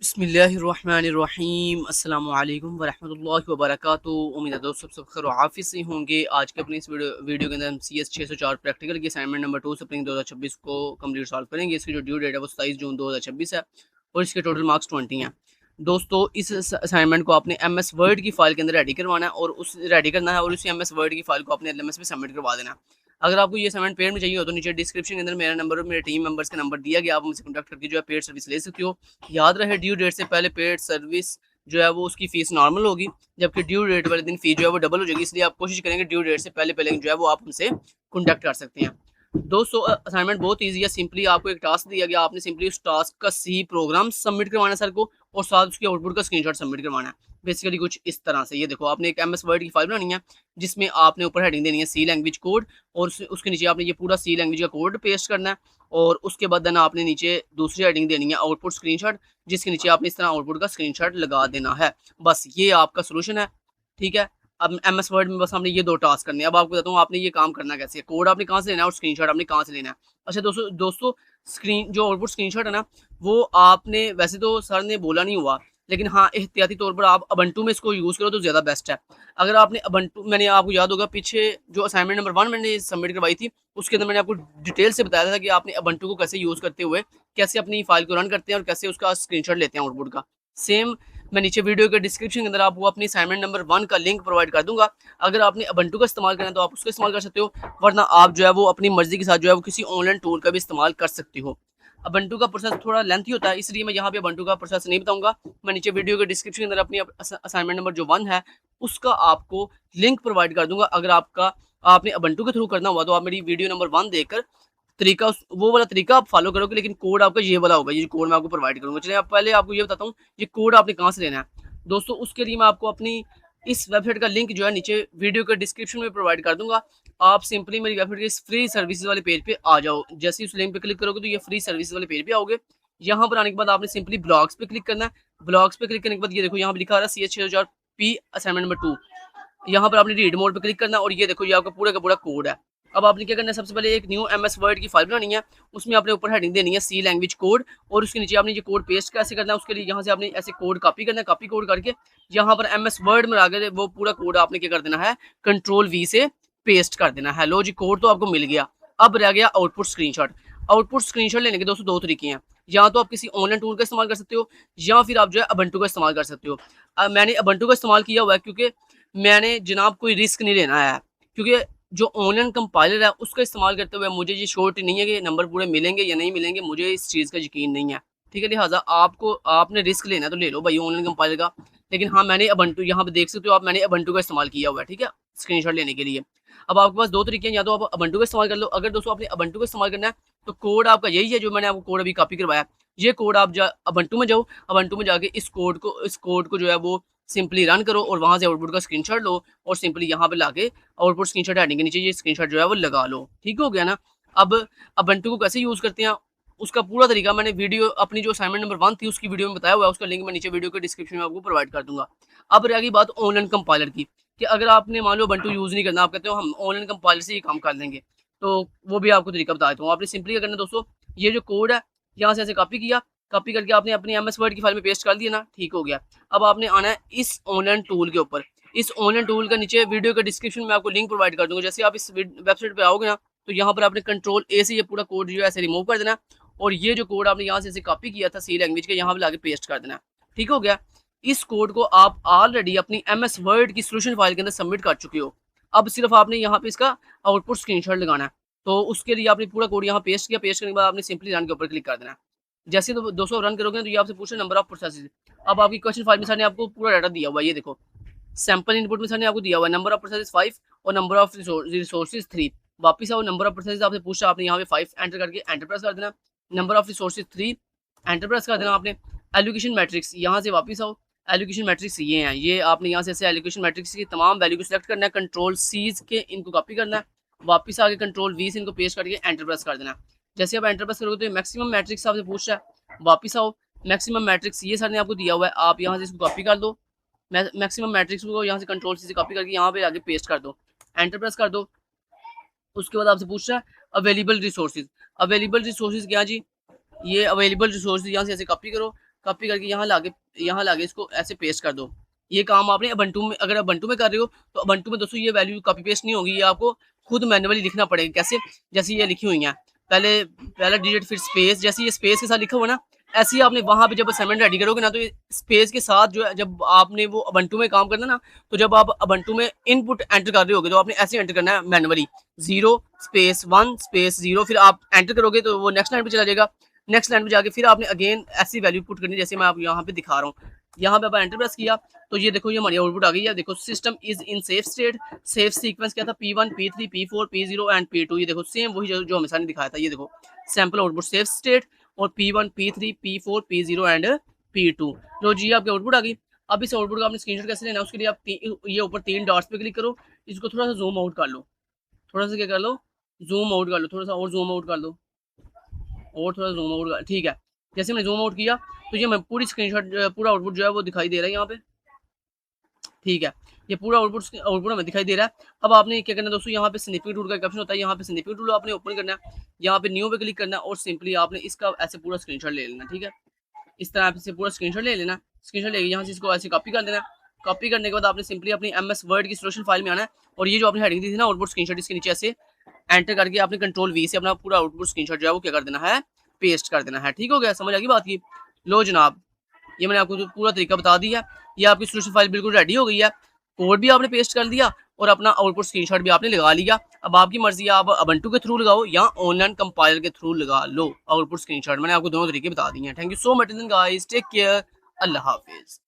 बिस्मिल्लाहिर्रहमानिर्रहीम अस्सलामु अलैकुम वरहमतुल्लाहि वबरकातुहू। उम्मीद है दोस्तों सब खैर आफिस से होंगे। आज के अपनी इस वीडियो के अंदर हम CS 604 प्रैक्टिकल की असाइनमेंट नंबर 2 स्प्रिंग 2026 को कंप्लीट सॉल्व करेंगे। इसकी जो ड्यू डेट है वो 27 जून 2026 है और इसके टोटल मार्क्स 20 हैं। दोस्तों इस असाइनमेंट को आपने MS वर्ड की फाइल के अंदर रेडी करवाना है और उस रेडी करना है और उसी MS वर्ड की फाइल को अपने LMS में सबमिट करवा देना है। अगर आपको ये असाइनमेंट पेड में चाहिए हो तो नीचे डिस्क्रिप्शन के अंदर मेरा नंबर और मेरे टीम मेंबर्स का नंबर दिया गया, आप मुझसे कॉन्टैक्ट करके जो है पेड सर्विस ले सकते हो। याद रहे ड्यू डेट से पहले पेड सर्विस जो है वो उसकी फीस नॉर्मल होगी, जबकि ड्यू डेट वाले दिन फीस जो है वो डबल हो जाएगी। इसलिए आप कोशिश करेंगे ड्यू डेट से पहले पहले जो है वो आप हमसे कॉन्टैक्ट कर सकते हैं। दोस्तों असाइनमेंट बहुत ईजी है। सिंपली आपको एक टास्क दिया गया, आपने सिंपली उस टास्क का सी प्रोग्राम सबमिट करवाना है सर को और साथ उसके आउटपुट का स्क्रीनशॉट सबमिट करवाना है। बेसिकली कुछ इस तरह से, ये देखो आपने एक MS वर्ड की फाइल बनानी है जिसमें आपने ऊपर हेडिंग देनी है सी लैंग्वेज कोड और उसके नीचे आपने ये पूरा सी लैंग्वेज का कोड पेस्ट करना है और उसके बाद देना आपने नीचे दूसरी हेडिंग देनी है आउटपुट स्क्रीनशॉट, जिसके नीचे आपने इस तरह आउटपुट का स्क्रीनशॉट लगा देना है। बस ये आपका सोल्यूशन है, ठीक है। अब MS वर्ड में बस हमने ये दो टास्क करने हैं। अब आपको बताता हूँ आपने ये काम करना कैसे है। कोड आपने कहाँ से लेना है और स्क्रीनशॉट आपने कहाँ से लेना है। अच्छा दोस्तों स्क्रीन जो आउटपुट स्क्रीनशॉट है ना, वो आपने वैसे तो सर ने बोला नहीं हुआ, लेकिन हाँ एहतियाती तौर पर आप अबंटू में इसको यूज़ करो तो ज़्यादा बेस्ट है। अगर आपने अबंटू, मैंने आपको याद होगा पीछे जो असाइनमेंट नंबर 1 मैंने सबमिट करवाई थी उसके अंदर मैंने आपको डिटेल से बताया था कि आपने अबंटू को कैसे यूज़ करते हुए कैसे अपनी फाइल को रन करते हैं और कैसे उसका स्क्रीनशॉट लेते हैं आउटपुट का। सेम मैं नीचे वीडियो के डिस्क्रिप्शन के अंदर आपको अपनी असाइनमेंट नंबर 1 का लिंक प्रोवाइड कर दूंगा। अगर आपने अबंटू का इस्तेमाल करना है तो आप उसका इस्तेमाल कर सकते हो, वरना आप जो है वो अपनी मर्जी के साथ जो है वो किसी ऑनलाइन टूल का भी इस्तेमाल कर सकती हो। अबंटू का प्रोसेस थोड़ा लेंथी होता है, इसलिए मैं यहाँ पे अबंटू का प्रोसेस नहीं बताऊंगा। मैं नीचे वीडियो के डिस्क्रिप्शन के अंदर अपनी असाइनमेंट नंबर जो 1 है उसका आपको लिंक प्रोवाइड कर दूंगा। अगर आपने अबंटू के थ्रू करना हुआ तो आप मेरी वीडियो नंबर 1 देखकर तरीका वो वाला तरीका आप फॉलो करोगे, लेकिन कोड आपका ये वाला होगा, ये कोड मैं आपको प्रोवाइड करूंगा। चलिए आप पहले आपको ये बताता हूँ ये कोड आपने कहाँ से लेना है। दोस्तों उसके लिए मैं आपको अपनी इस वेबसाइट का लिंक जो है नीचे वीडियो के डिस्क्रिप्शन में प्रोवाइड कर दूंगा। आप सिंपली मेरी वेबसाइट के इस फ्री सर्विसेज वाले पेज पे आ जाओ। जैसे ही उस लिंक पे क्लिक करोगे तो ये फ्री सर्विसेज वाले पेज पे आओगे। यहाँ पर आने के बाद आपने सिंपली ब्लॉग्स पे क्लिक करना है। ब्लॉग्स पे क्लिक करने के बाद ये देखो यहाँ पे लिखा आ रहा है CS6000P असाइनमेंट नंबर 2। यहाँ पर आपने रीड मोड पे क्लिक करना है और ये देखो ये आपका पूरा का पूरा कोड है। अब आपने क्या करना है, सबसे पहले एक न्यू MS वर्ड की फाइल बनानी है। उसमें आपने ऊपर हेडिंग देनी है सी लैंग्वेज कोड और उसके नीचे आपने ये कोड पेस्ट कैसे करना है उसके लिए यहाँ से आपने ऐसे कोड कॉपी करना है। कॉपी कोड करके यहाँ पर MS वर्ड में आगे वो पूरा कोड आपने क्या कर देना है, Ctrl+V से पेस्ट कर देना है। लो जी कोड तो आपको मिल गया। अब रह गया आउटपुट स्क्रीनशॉट। आउटपुट स्क्रीनशॉट लेने के दोस्तों दो तरीके हैं। या तो आप किसी ऑनलाइन टूल का इस्तेमाल कर सकते हो या फिर आप जो है अबंटू का इस्तेमाल कर सकते हो। मैंने अबंटू का इस्तेमाल किया हुआ है क्योंकि मैंने जनाब कोई रिस्क नहीं लेना है, क्योंकि जो ऑनलाइन कंपाइलर है उसका इस्तेमाल करते हुए मुझे ये श्योरिटी नहीं है कि नंबर पूरे मिलेंगे या नहीं मिलेंगे, मुझे इस चीज़ का यकीन नहीं है, ठीक है। लिहाजा आपने रिस्क लेना है तो ले लो भाई ऑनलाइन कंपाइलर का। लेकिन हाँ मैंने अबंटू, यहाँ पे देख सकते हो आप, मैंने अबंटू का इस्तेमाल किया हुआ है, ठीक है, स्क्रीनशॉट लेने के लिए। अब आपके पास दो तरीके हैं, या तो आप अबंटू का इस्तेमाल कर लो। अगर दोस्तों आपने अबंटू का इस्तेमाल करना है तो कोड आपका यही है जो मैंने आपको कोड अभी कॉपी करवाया। ये कोड आप अबंटू में जाओ, अबंटू में जाके इस कोड को जो है वो सिंपली रन करो और वहाँ से आउटपुट का स्क्रीनशॉट लो और सिंपली यहाँ पे लाके आउटपुट स्क्रीनशॉट हेडिंग के नीचे ये स्क्रीनशॉट जो है वो लगा लो। ठीक हो गया ना। अब अबंटू को कैसे यूज़ करते हैं उसका पूरा तरीका मैंने वीडियो अपनी जो असाइनमेंट नंबर 1 थी उसकी वीडियो में बताया हुआ है, उसका लिंक मैं नीचे वीडियो के डिस्क्रिप्शन में आपको प्रोवाइड कर दूंगा। अब रह गई बात ऑनलाइन कंपाइलर की, कि अगर आपने मान लो अबंटू यूज़ नहीं करना, आप कहते हो हम ऑनलाइन कंपाइलर से ही काम कर लेंगे, तो वो भी आपको तरीका बता देता हूँ। आपने सिंपली क्या करना दोस्तों, ये जो कोड है यहाँ से ऐसे कॉपी किया, कॉपी करके आपने अपनी MS वर्ड की फाइल में पेस्ट कर दिया ना, ठीक हो गया। अब आपने आना है इस ऑनलाइन टूल के ऊपर। इस ऑनलाइन टूल का नीचे वीडियो के डिस्क्रिप्शन में आपको लिंक प्रोवाइड कर दूंगा। जैसे आप इस वेबसाइट पे आओगे ना तो यहाँ पर आपने Ctrl+A से ये पूरा कोड जो है ऐसे रिमूव कर देना और ये जो कोड आपने यहाँ से ऐसे कॉपी किया था सी लैंग्वेज के, यहाँ पे लाके पेस्ट कर देना। ठीक हो गया। इस कोड को आप ऑलरेडी अपनी MS वर्ड की सोल्यूशन फाइल के अंदर सबमिट कर चुके हो। अब सिर्फ आपने यहाँ पे इसका आउटपुट स्क्रीनशॉट लगाना है। तो उसके लिए आपने पूरा कोड यहाँ पेस्ट किया, पेस्ट करने के बाद आपने सिंपली रन के ऊपर क्लिक कर देना। जैसे तो 200 रन करोगे तो ये आपसे पूछे नंबर ऑफ प्रोसेसेस। अब आपकी क्वेश्चन फाइल में सर ने आपको पूरा डाटा दिया हुआ है, ये देखो सैंपल इनपुट में सर ने आपको दिया हुआ है नंबर ऑफ प्रोसेसेस 5 और नंबर ऑफ रिसोर्सेज 3। वापस आओ, नंबर ऑफ प्रोसेसेस आपसे पूछा, आपने यहाँ पे 5 एंटर करके एंटर प्रेस कर देना। Number of resources 3 enter press कर देना आपने। एलोकेशन मैट्रिक्स यहाँ से वापस आओ, एलोकेशन मैट्रिक्स ये हैं, ये आपने यहाँ से ऐसे एलोकेशन मैट्रिक्स की तमाम वैल्यू को सिलेक्ट करना है, Ctrl+C के इनको कॉपी करना है, वापस आके Ctrl+V से इनको पेस्ट करके एंटर प्रेस कर देना। जैसे आप एंटर प्रेस करोगे तो मैक्सिमम मैट्रिक्स आपसे पूछ रहा है, वापस आओ, मैक्सिमम मैट्रिक्स ये सर ने आपको दिया हुआ है, आप यहाँ से इसको कॉपी कर दो। मैक्सिमम मैट्रिक्स को यहाँ से Ctrl+C से कॉपी करके यहाँ पे आगे पेस्ट कर दो, एंटर प्रेस कर दो। उसके बाद आपसे पूछ रहा है अवेलेबल रिसोर्सेज। अवेलेबल रिसोर्सेज क्या जी, ये अवेलेबल रिसोर्सेज यहाँ से ऐसे कॉपी करो कॉपी करके यहाँ लाके इसको ऐसे पेस्ट कर दो। ये काम आपने ubuntu में, अगर ubuntu में कर रहे हो तो ubuntu में दोस्तों ये वैल्यू कॉपी पेस्ट नहीं होगी, ये आपको खुद मैन्युअली लिखना पड़ेगा। कैसे? जैसे ये लिखी हुई हैं, पहला डिजिट फिर स्पेस, जैसे ये स्पेस के साथ लिखा हुआ ना, ऐसे ही आपने वहाँ पे जब असाइनमेंट रेडी करोगे ना, तो ये स्पेस के साथ जो है, जब आपने वो ubuntu में काम करना ना, तो जब आप ubuntu में इनपुट एंटर कर रहे होगे तो आपने ऐसे एंटर करना है मैनुअली, 0 स्पेस 1 स्पेस 0, फिर आप एंटर करोगे तो वो नेक्स्ट लाइन पे चला जाएगा। नेक्स्ट लाइन पे जाके फिर आपने अगेन ऐसी वैल्यू पुट करनी, जैसे मैं आप यहाँ पे दिखा रहा हूँ। यहाँ पे आप एंटर प्रेस किया तो ये देखो, ये हमारी आउटपुट आ गई है। देखो, system is in safe state. Safe sequence क्या था? P1 P3 P4 P0 and P2। ये देखो सेम वही जो हमेशा ने दिखाया था। ये देखो सैंपल आउटपुट सेफ स्टेट और P1 P3 P4 P0 and P2। लो जी, आपकी आउटपुट आ गई। अब इस आउटपुट का आपने स्क्रीनशॉट कैसे लेना है? उसके लिए आप ये ऊपर 3 डॉट्स पे क्लिक करो, इसको थोड़ा सा जूम आउट कर लो, थोड़ा सा क्या कर लो, जूम आउट कर लो, थोड़ा सा और जूम आउट कर लो, और थोड़ा जूम आउट कर, ठीक है। जैसे मैंने जूम आउट किया तो ये मैं पूरी स्क्रीनशॉट, पूरा आउटपुट जो है वो दिखाई दे रहा है यहाँ पे, ठीक है। ये पूरा आउटपुट हमें दिखाई दे रहा है। अब आपने क्या करना है दोस्तों, यहाँ पे स्निपिंग टूल का एक ऑप्शन होता है, यहाँ पे स्निपिंग टूल आपने ओपन करना है, यहाँ पे न्यू पे क्लिक करना है और सिंपली आपने इसका ऐसे पूरा स्क्रीनशॉट ले लेना, ठीक है। इस तरह से पूरा स्क्रीनशॉट ले लेना। स्क्रीनशॉट लेके यहाँ से इसको ऐसे कॉपी कर देना। कॉपी करने के बाद आपने सिंपली अपनी MS वर्ड की सोल्यूशन फाइल में आना है और ये जो आपने हेडिंग दी थी ना आउटपुट स्क्रीनशॉट, इसके नीचे ऐसे एंटर करके आपने कंट्रोल V से अपना पूरा आउटपुट स्क्रीनशॉट जो है वो क्या कर देना है, पेस्ट कर देना है। ठीक हो गया? समझ आ गई बात की? लो जनाब, ये मैंने आपको पूरा तरीका बता दिया। ये आपकी सोल्यूशन फाइल बिल्कुल रेडी हो गई है। कोड भी आपने पेस्ट कर दिया और अपना आउटपुट स्क्रीनशॉट भी आपने लगा लिया। अब आपकी मर्जी है, आप ubuntu के थ्रू लगाओ या ऑनलाइन कंपाइलर के थ्रू लगा लो आउटपुट स्क्रीनशॉट। मैंने आपको दोनों तरीके बता दिए हैं। Thank you so much guys, take care, अल्लाह हाफिज।